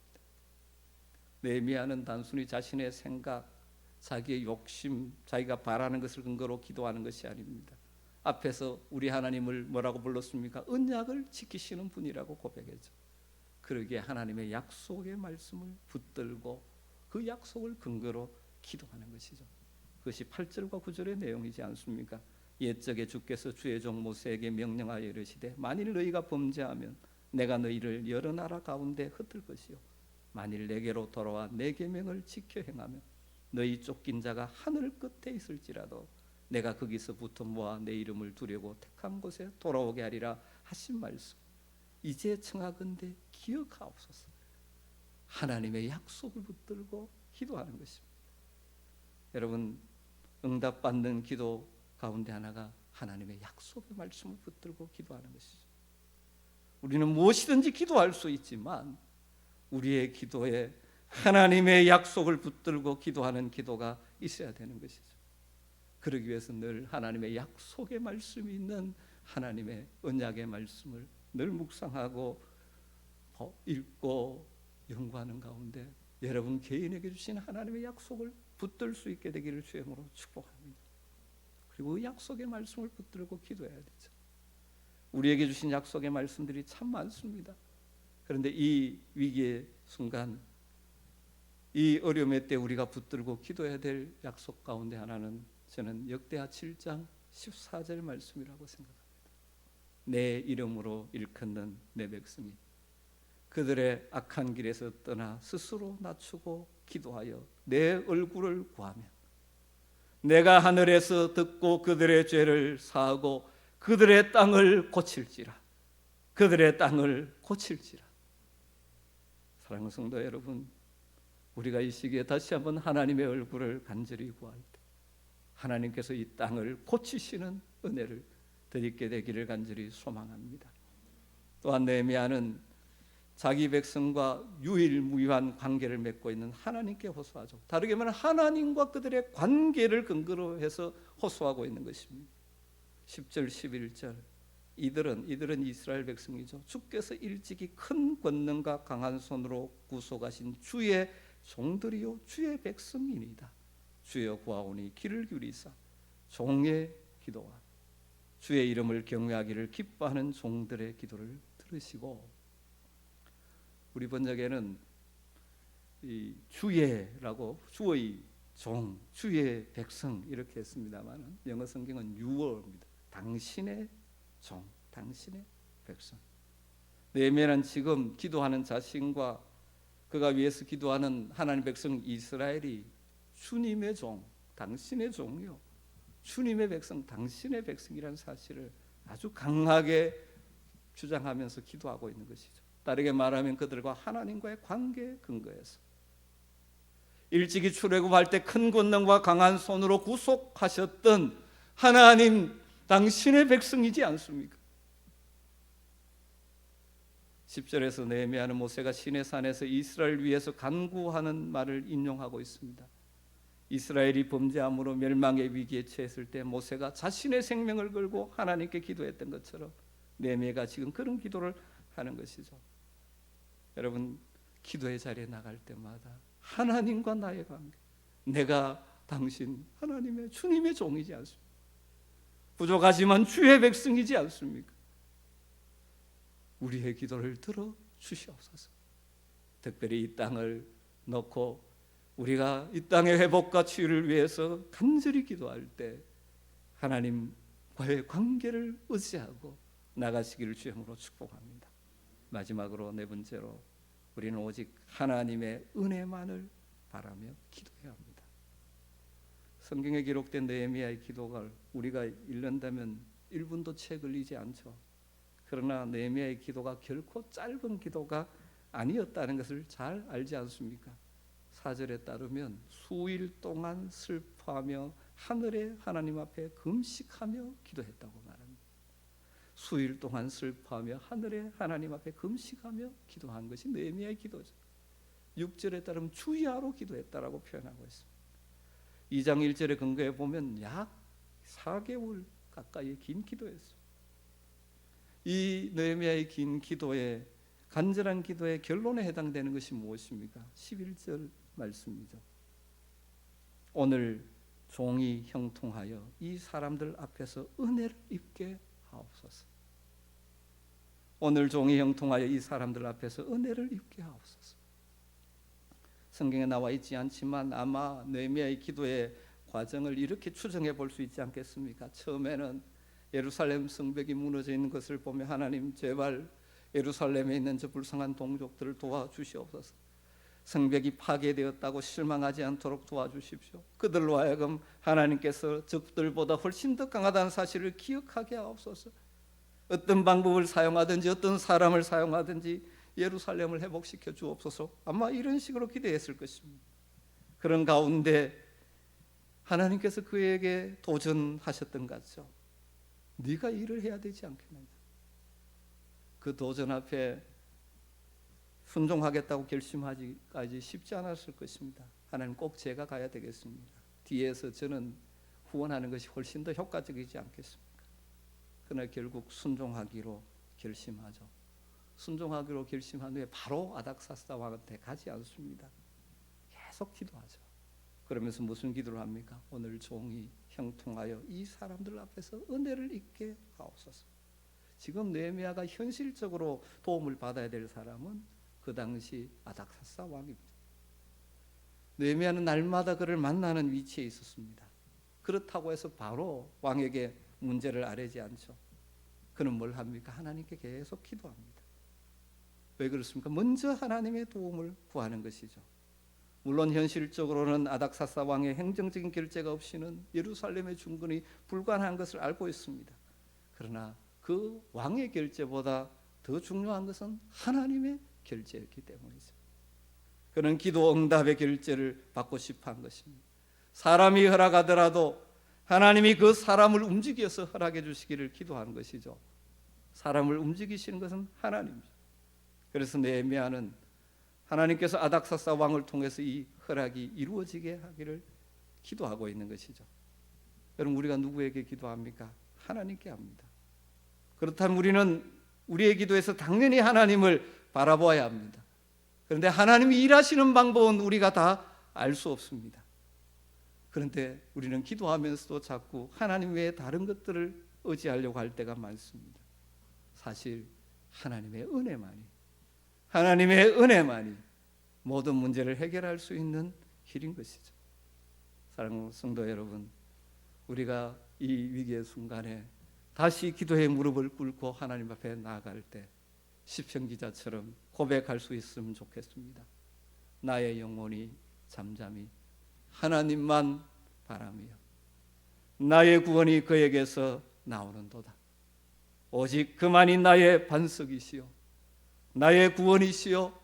Speaker 2: 느헤미야는 단순히 자신의 생각, 자기의 욕심, 자기가 바라는 것을 근거로 기도하는 것이 아닙니다. 앞에서 우리 하나님을 뭐라고 불렀습니까? 언약을 지키시는 분이라고 고백했죠. 그러기에 하나님의 약속의 말씀을 붙들고 그 약속을 근거로 기도하는 것이죠. 그것이 8절과 9절의 내용이지 않습니까? 옛적에 주께서 주의 종 모세에게 명령하여 이르시되 만일 너희가 범죄하면 내가 너희를 여러 나라 가운데 흩을 것이요 만일 내게로 돌아와 내 계명을 지켜 행하면 너희 쫓긴 자가 하늘 끝에 있을지라도 내가 거기서부터 모아 내 이름을 두려고 택한 곳에 돌아오게 하리라 하신 말씀, 이제 청하건대 기억하옵소서. 하나님의 약속을 붙들고 기도하는 것입니다. 여러분, 응답받는 기도 가운데 하나가 하나님의 약속의 말씀을 붙들고 기도하는 것이죠. 우리는 무엇이든지 기도할 수 있지만 우리의 기도에 하나님의 약속을 붙들고 기도하는 기도가 있어야 되는 것이죠. 그러기 위해서 늘 하나님의 약속의 말씀이 있는 하나님의 언약의 말씀을 늘 묵상하고 읽고 연구하는 가운데 여러분 개인에게 주신 하나님의 약속을 붙들 수 있게 되기를 주님으로 축복합니다. 그리고 그 약속의 말씀을 붙들고 기도해야 되죠. 우리에게 주신 약속의 말씀들이 참 많습니다. 그런데 이 위기의 순간, 이 어려움의 때 우리가 붙들고 기도해야 될 약속 가운데 하나는 저는 역대하 7장 14절 말씀이라고 생각합니다. 내 이름으로 일컫는 내 백성이 그들의 악한 길에서 떠나 스스로 낮추고 기도하여 내 얼굴을 구하면 내가 하늘에서 듣고 그들의 죄를 사하고 그들의 땅을 고칠지라. 그들의 땅을 고칠지라. 사랑하는 성도 여러분, 우리가 이 시기에 다시 한번 하나님의 얼굴을 간절히 구할 때 하나님께서 이 땅을 고치시는 은혜를 드리게 되기를 간절히 소망합니다. 또한 느헤미야는 자기 백성과 유일무이한 관계를 맺고 있는 하나님께 호소하죠. 다르게 말하면 하나님과 그들의 관계를 근거로 해서 호소하고 있는 것입니다. 10절 11절 이들은 이스라엘 백성이죠. 주께서 일찍이 큰 권능과 강한 손으로 구속하신 주의 종들이요 주의 백성이니이다. 주여 구하오니 귀를 기울이사 종의 기도와 주의 이름을 경외하기를 기뻐하는 종들의 기도를 들으시고, 우리 번역에는 이 주의라고 주의 종, 주의 백성 이렇게 했습니다만 영어 성경은 유어입니다. 당신의 종, 당신의 백성. 느헤미야는 지금 기도하는 자신과 그가 위해서 기도하는 하나님 백성 이스라엘이 주님의 종, 당신의 종이요 주님의 백성, 당신의 백성이라는 사실을 아주 강하게 주장하면서 기도하고 있는 것이죠. 다르게 말하면 그들과 하나님과의 관계에 근거해서 일찍이 출애굽할 때 큰 권능과 강한 손으로 구속하셨던 하나님 당신의 백성이지 않습니까? 10절에서 느헤미야는 모세가 시내산에서 이스라엘 위해서 간구하는 말을 인용하고 있습니다. 이스라엘이 범죄함으로 멸망의 위기에 처했을 때 모세가 자신의 생명을 걸고 하나님께 기도했던 것처럼 느헤미야가 지금 그런 기도를 하는 것이죠. 여러분, 기도의 자리에 나갈 때마다 하나님과 나의 관계, 내가 당신 하나님의 주님의 종이지 않습니까? 부족하지만 주의 백성이지 않습니까? 우리의 기도를 들어 주시옵소서. 특별히 이 땅을 놓고 우리가 이 땅의 회복과 치유를 위해서 간절히 기도할 때 하나님과의 관계를 의지하고 나가시기를 주님으로 축복합니다. 마지막으로 네 번째로 우리는 오직 하나님의 은혜만을 바라며 기도해야 합니다. 성경에 기록된 느헤미야의 기도가 우리가 읽는다면 1분도 채 걸리지 않죠. 그러나 느헤미야의 기도가 결코 짧은 기도가 아니었다는 것을 잘 알지 않습니까? 4절에 따르면 수일 동안 슬퍼하며 하늘의 하나님 앞에 금식하며 기도했다고 말합니다. 수일 동안 슬퍼하며 하늘의 하나님 앞에 금식하며 기도한 것이 느헤미야의 기도죠. 6절에 따르면 주야로 기도했다라고 표현하고 있습니다. 2장 1절에 근거해 보면 약 4개월 가까이 긴 기도였어요. 이 느헤미야의 긴 기도에 간절한 기도의 결론에 해당되는 것이 무엇입니까? 11절 말씀이죠. 오늘 종이 형통하여 이 사람들 앞에서 은혜를 입게 하옵소서. 오늘 종이 형통하여 이 사람들 앞에서 은혜를 입게 하옵소서. 성경에 나와 있지 않지만 아마 느헤미야의 기도의 과정을 이렇게 추정해 볼 수 있지 않겠습니까? 처음에는 예루살렘 성벽이 무너져 있는 것을 보며 하나님 제발 예루살렘에 있는 저 불쌍한 동족들을 도와주시옵소서. 성벽이 파괴되었다고 실망하지 않도록 도와주십시오. 그들로 하여금 하나님께서 적들보다 훨씬 더 강하다는 사실을 기억하게 하옵소서. 어떤 방법을 사용하든지 어떤 사람을 사용하든지 예루살렘을 회복시켜 주옵소서. 아마 이런 식으로 기도했을 것입니다. 그런 가운데 하나님께서 그에게 도전하셨던 것 같죠. 네가 일을 해야 되지 않겠느냐. 그 도전 앞에 순종하겠다고 결심하기까지 쉽지 않았을 것입니다. 하나님 꼭 제가 가야 되겠습니다. 뒤에서 저는 후원하는 것이 훨씬 더 효과적이지 않겠습니까? 그러나 결국 순종하기로 결심하죠. 순종하기로 결심한 후에 바로 아닥사스다 왕한테 가지 않습니다. 계속 기도하죠. 그러면서 무슨 기도를 합니까? 오늘 종이 형통하여 이 사람들 앞에서 은혜를 입게 하옵소서. 지금 느헤미야가 현실적으로 도움을 받아야 될 사람은 그 당시 아닥사스다 왕입니다. 느헤미야는 날마다 그를 만나는 위치에 있었습니다. 그렇다고 해서 바로 왕에게 문제를 아뢰지 않죠. 그는 뭘 합니까? 하나님께 계속 기도합니다. 왜 그렇습니까? 먼저 하나님의 도움을 구하는 것이죠. 물론 현실적으로는 아닥사스다 왕의 행정적인 결재가 없이는 예루살렘의 중건이 불가능한 것을 알고 있습니다. 그러나 그 왕의 결재보다 더 중요한 것은 하나님의 결재였기 때문이죠. 그는 기도 응답의 결재를 받고 싶어 한 것입니다. 사람이 허락하더라도 하나님이 그 사람을 움직여서 허락해 주시기를 기도하는 것이죠. 사람을 움직이시는 것은 하나님이죠. 그래서 느헤미야는 하나님께서 아닥사스다 왕을 통해서 이 허락이 이루어지게 하기를 기도하고 있는 것이죠. 여러분, 우리가 누구에게 기도합니까? 하나님께 합니다. 그렇다면 우리는 우리의 기도에서 당연히 하나님을 바라보아야 합니다. 그런데 하나님이 일하시는 방법은 우리가 다 알 수 없습니다. 그런데 우리는 기도하면서도 자꾸 하나님 외에 다른 것들을 의지하려고 할 때가 많습니다. 사실 하나님의 은혜만이 모든 문제를 해결할 수 있는 길인 것이죠. 사랑하는 성도 여러분, 우리가 이 위기의 순간에 다시 기도의 무릎을 꿇고 하나님 앞에 나아갈 때 시편 기자처럼 고백할 수 있으면 좋겠습니다. 나의 영혼이 잠잠히 하나님만 바라며 나의 구원이 그에게서 나오는도다. 오직 그만이 나의 반석이시요 나의 구원이시요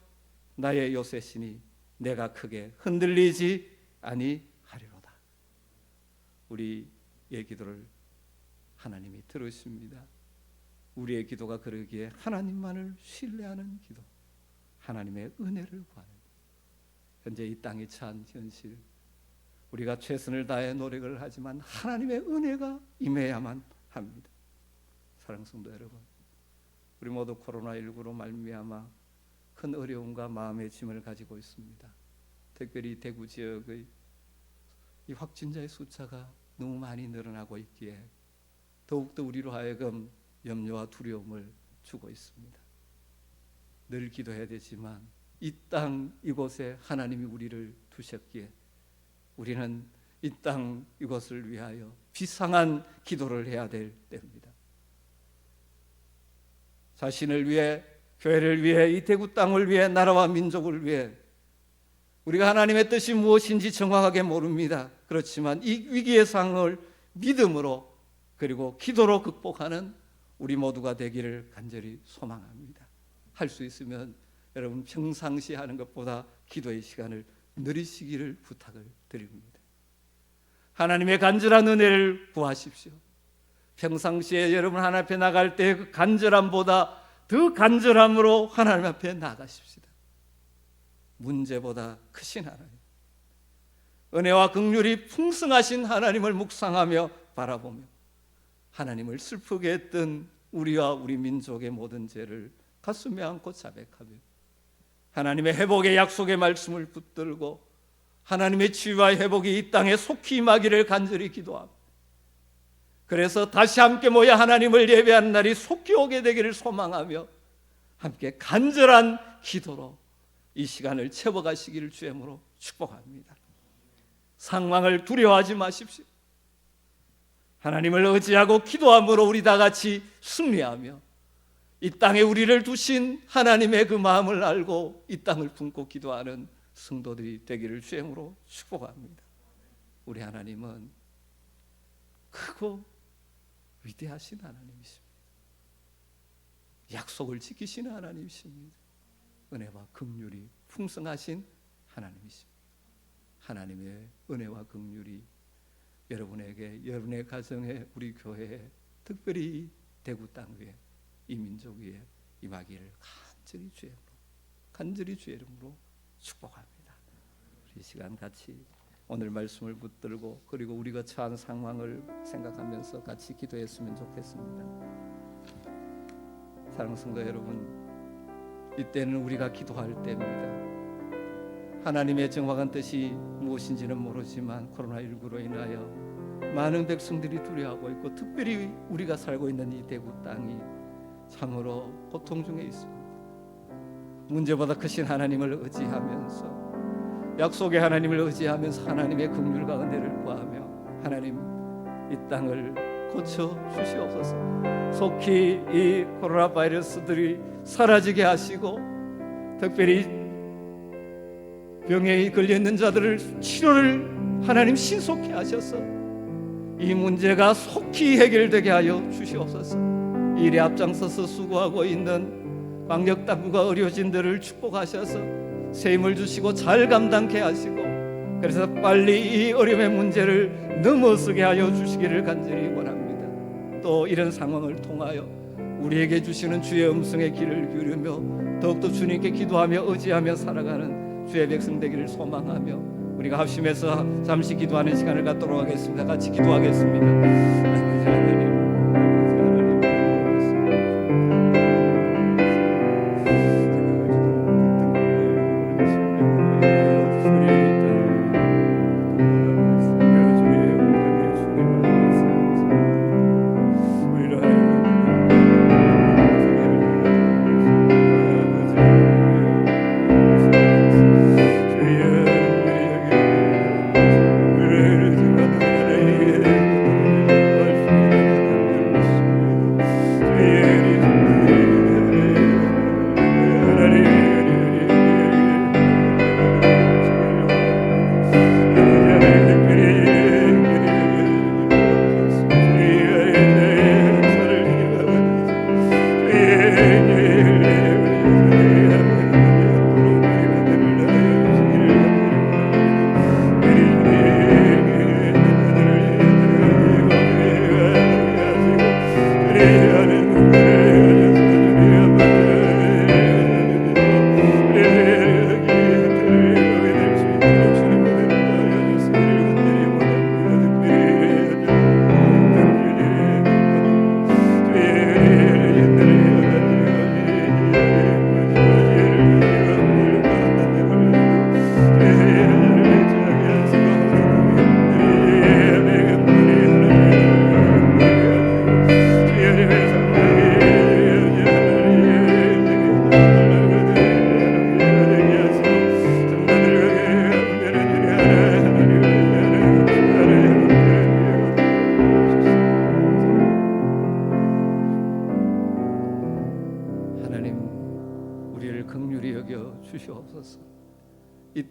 Speaker 2: 나의 요새시니 내가 크게 흔들리지 아니하리로다. 우리의 기도를 하나님이 들으십니다. 우리의 기도가 그러기에 하나님만을 신뢰하는 기도, 하나님의 은혜를 구하는 현재 이 땅에 처한 현실, 우리가 최선을 다해 노력을 하지만 하나님의 은혜가 임해야만 합니다. 사랑하는 성도 여러분, 우리 모두 코로나19로 말미암아 큰 어려움과 마음의 짐을 가지고 있습니다. 특별히 대구 지역의 이 확진자의 숫자가 너무 많이 늘어나고 있기에 더욱더 우리로 하여금 염려와 두려움을 주고 있습니다. 늘 기도해야 되지만 이 땅 이곳에 하나님이 우리를 두셨기에 우리는 이 땅 이곳을 위하여 비상한 기도를 해야 될 때입니다. 자신을 위해, 교회를 위해, 이 대구 땅을 위해, 나라와 민족을 위해 우리가 하나님의 뜻이 무엇인지 정확하게 모릅니다. 그렇지만 이 위기의 상황을 믿음으로 그리고 기도로 극복하는 우리 모두가 되기를 간절히 소망합니다. 할 수 있으면 여러분 평상시 하는 것보다 기도의 시간을 늘리시기를 부탁을 드립니다. 하나님의 간절한 은혜를 구하십시오. 평상시에 여러분 하나님 앞에 나갈 때 그 간절함보다 더 간절함으로 하나님 앞에 나가십시다. 문제보다 크신 하나님, 은혜와 긍휼이 풍성하신 하나님을 묵상하며 바라보며 하나님을 슬프게 했던 우리와 우리 민족의 모든 죄를 가슴에 안고 자백하며 하나님의 회복의 약속의 말씀을 붙들고 하나님의 치유와 회복이 이 땅에 속히 임하기를 간절히 기도합니다. 그래서 다시 함께 모여 하나님을 예배하는 날이 속히 오게 되기를 소망하며 함께 간절한 기도로 이 시간을 채워가시기를 주님으로 축복합니다. 상황을 두려워하지 마십시오. 하나님을 의지하고 기도함으로 우리 다 같이 승리하며 이 땅에 우리를 두신 하나님의 그 마음을 알고 이 땅을 품고 기도하는 성도들이 되기를 주님으로 축복합니다. 우리 하나님은 크고 위대하신 하나님이십니다. 약속을 지키시는 하나님이십니다. 은혜와 긍휼이 풍성하신 하나님이십니다. 하나님의 은혜와 긍휼이 여러분에게, 여러분의 가정에, 우리 교회에, 특별히 대구 땅 위에, 이 민족 위에 임하기를 간절히 주의 이름으로 축복합니다. 우리 시간 같이 오늘 말씀을 붙들고 그리고 우리가 처한 상황을 생각하면서 같이 기도했으면 좋겠습니다. 사랑하는 성도 여러분, 이때는 우리가 기도할 때입니다. 하나님의 정확한 뜻이 무엇인지는 모르지만 코로나19로 인하여 많은 백성들이 두려워하고 있고 특별히 우리가 살고 있는 이 대구 땅이 참으로 고통 중에 있습니다. 문제보다 크신 하나님을 의지하면서 약속의 하나님을 의지하면서 하나님의 긍휼과 은혜를 구하며 하나님 이 땅을 고쳐 주시옵소서. 속히 이 코로나 바이러스들이 사라지게 하시고 특별히 병에 걸려있는 자들을 치료를 하나님 신속히 하셔서 이 문제가 속히 해결되게 하여 주시옵소서. 이 일에 앞장서서 수고하고 있는 방역당국과 의료진들을 축복하셔서 새 힘을 주시고 잘 감당케 하시고 그래서 빨리 이 어려움의 문제를 넘어서게 하여 주시기를 간절히 원합니다. 또 이런 상황을 통하여 우리에게 주시는 주의 음성의 귀를 기울이며 더욱더 주님께 기도하며 의지하며 살아가는 주의 백성 되기를 소망하며 우리가 합심해서 잠시 기도하는 시간을 갖도록 하겠습니다. 같이 기도하겠습니다. 아버지 하나님,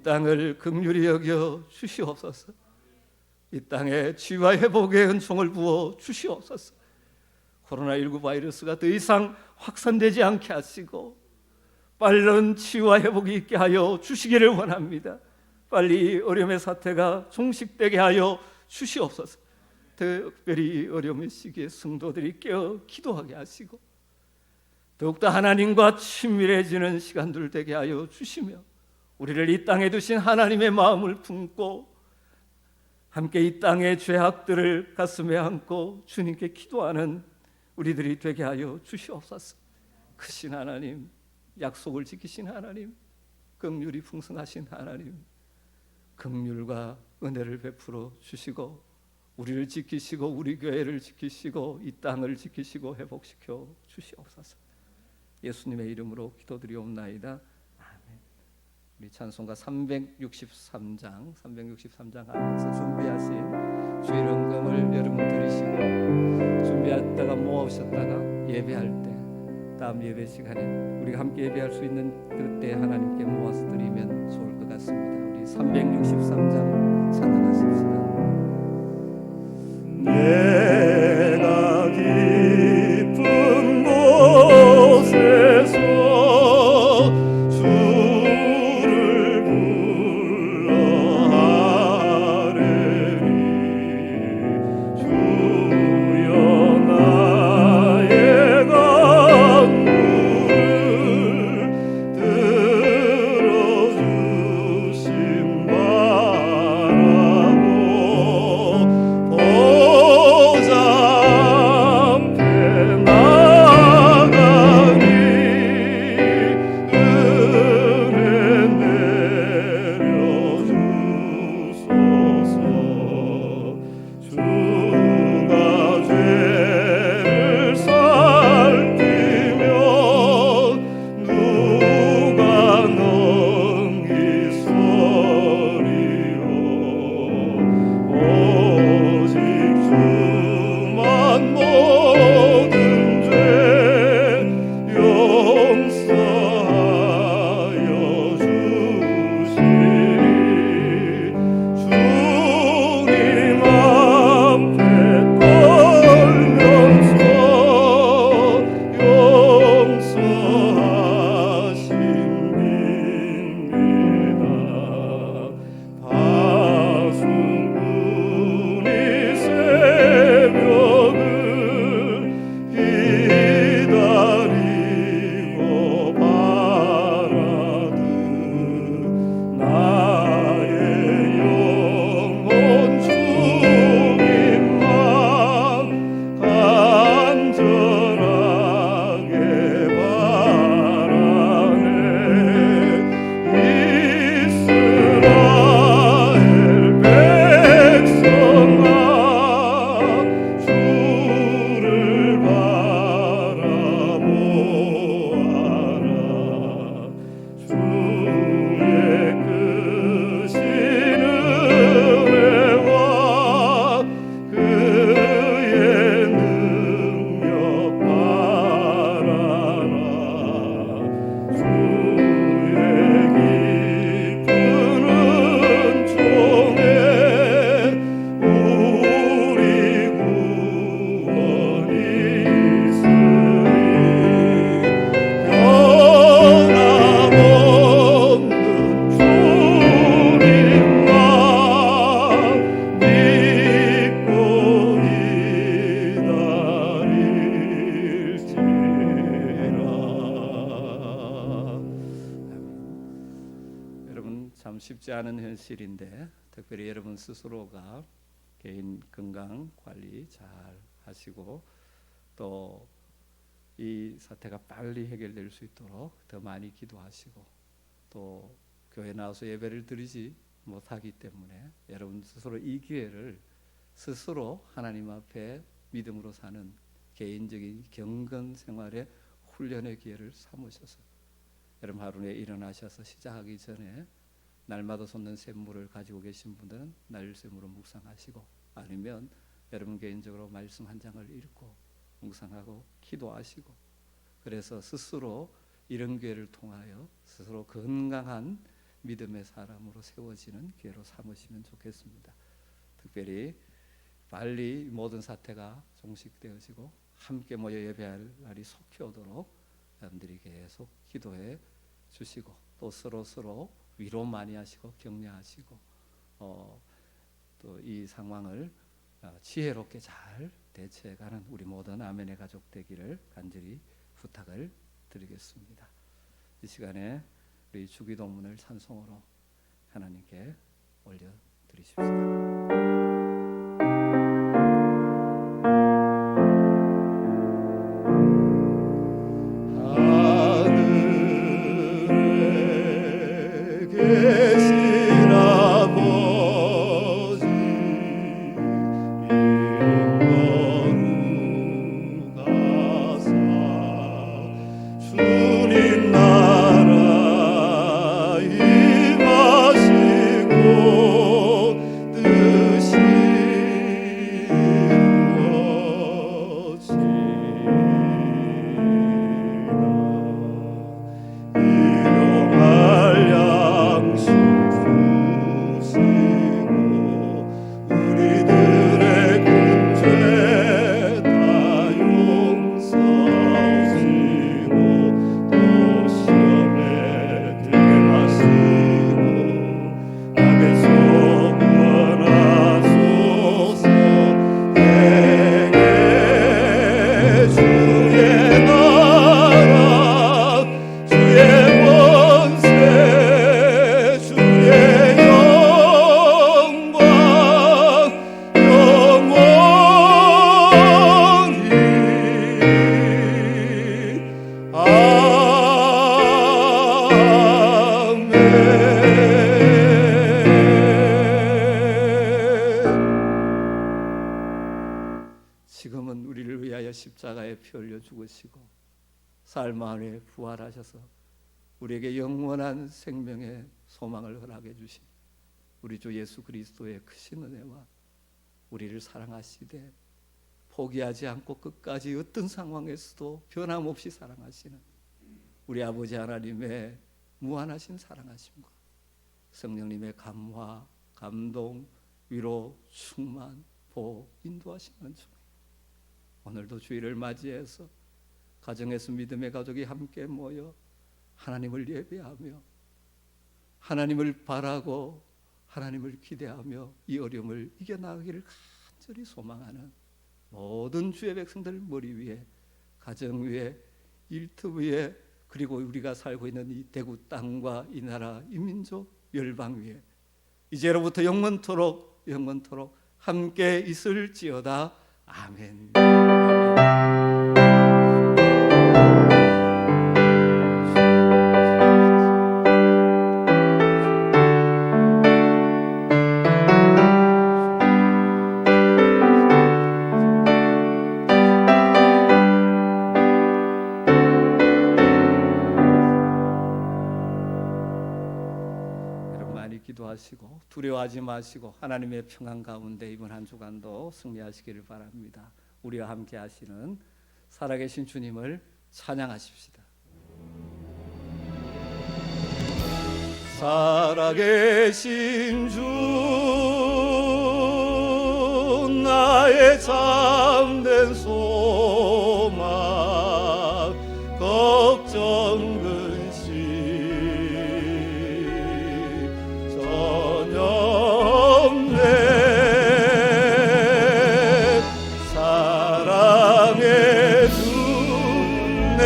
Speaker 2: 땅을 긍휼히 여겨 주시옵소서. 이 땅에 치유와 회복의 은총을 부어 주시옵소서. 코로나19 바이러스가 더 이상 확산되지 않게 하시고 빠른 치유와 회복이 있게 하여 주시기를 원합니다. 빨리 어려움의 사태가 종식되게 하여 주시옵소서. 특별히 어려움의 시기에 성도들이 깨어 기도하게 하시고 더욱더 하나님과 친밀해지는 시간들 되게 하여 주시며 우리를 이 땅에 두신 하나님의 마음을 품고 함께 이 땅의 죄악들을 가슴에 안고 주님께 기도하는 우리들이 되게 하여 주시옵소서. 크신 하나님, 약속을 지키신 하나님, 긍휼이 풍성하신 하나님, 긍휼과 은혜를 베풀어 주시고 우리를 지키시고 우리 교회를 지키시고 이 땅을 지키시고 회복시켜 주시옵소서. 예수님의 이름으로 기도드리옵나이다. 아멘. 우리 찬송가 363장 하면서 준비하신 주의 헌금을 여러분 드리시고 준비했다가 모아오셨다가 예배할 때 다음 예배 시간에 우리가 함께 예배할 수 있는 그때 하나님께 모아서 드리면 좋을 것 같습니다. 우리 363장 찬양하십시다.
Speaker 1: 내가 깊은 곳에서 주를 불러 하리니 주여 나의 간구를 들어주심 바라고
Speaker 2: 쉽지 않은 현실인데 특별히 여러분 스스로가 개인 건강 관리 잘 하시고 또 이 사태가 빨리 해결될 수 있도록 더 많이 기도하시고 또 교회 나와서 예배를 드리지 못하기 때문에 여러분 스스로 이 기회를 스스로 하나님 앞에 믿음으로 사는 개인적인 경건 생활의 훈련의 기회를 삼으셔서 여러분 하루에 일어나셔서 시작하기 전에 날마다 솟는 샘물을 가지고 계신 분들은 날 샘물로 묵상하시고 아니면 여러분 개인적으로 말씀 한 장을 읽고 묵상하고 기도하시고 그래서 스스로 이런 기회를 통하여 스스로 건강한 믿음의 사람으로 세워지는 기회로 삼으시면 좋겠습니다. 특별히 빨리 모든 사태가 종식되어지고 함께 모여 예배할 날이 속히 오도록 여러분들이 계속 기도해 주시고 또 서로 위로 많이 하시고 격려하시고 또 이 상황을 지혜롭게 잘 대처해가는 우리 모든 아멘의 가족 되기를 간절히 부탁을 드리겠습니다. 이 시간에 우리 주기도문을 찬송으로 하나님께 올려드리십시다.
Speaker 1: 하늘에 계신 아버지 이름 거룩하사 주님 나라 임하시고 뜻이 이루어지리라. 일용할 양식 주시고 우리들의 큰 죄 다 용서하시고 또 시험에 들게 마시고 악에서 구원하소서. 내게 주의 나라 주의 권세 주의 영광 영원히 아멘.
Speaker 2: 지금은 우리를 위하여 십자가에 피 흘려 죽으시고 사흘 만에 부활하셔서 우리에게 영원한 생명의 소망을 허락해 주신 우리 주 예수 그리스도의 크신 은혜와 우리를 사랑하시되 포기하지 않고 끝까지 어떤 상황에서도 변함없이 사랑하시는 우리 아버지 하나님의 무한하신 사랑하심과 성령님의 감화, 감동, 위로, 충만, 보호, 인도하시는 중 오늘도 주일을 맞이해서 가정에서 믿음의 가족이 함께 모여 하나님을 예배하며 하나님을 바라고 하나님을 기대하며 이 어려움을 이겨나가기를 간절히 소망하는 모든 주의 백성들 머리 위에 가정 위에 일터 위에 그리고 우리가 살고 있는 이 대구 땅과 이 나라 이 민족 열방 위에 이제로부터 영원토록 함께 있을지어다. 아멘. 기도하시고 두려워하지 마시고 하나님의 평안 가운데 이번 한 주간도 승리하시기를 바랍니다. 우리와 함께 하시는 살아계신 주님을 찬양하십시다.
Speaker 1: 살아계신 주 나의 참된 소망 걱정 근심 전혀 없네. 사랑의 주 내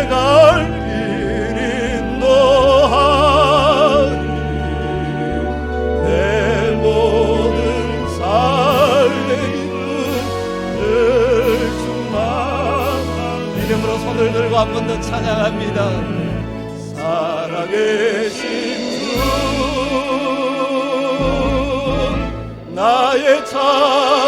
Speaker 1: 갈 길 인도하니 내 모든 삶의 힘을 주만
Speaker 2: 이름으로 손을 들고 한 번 더 찬양합니다.
Speaker 1: 살아계신 주 나의 참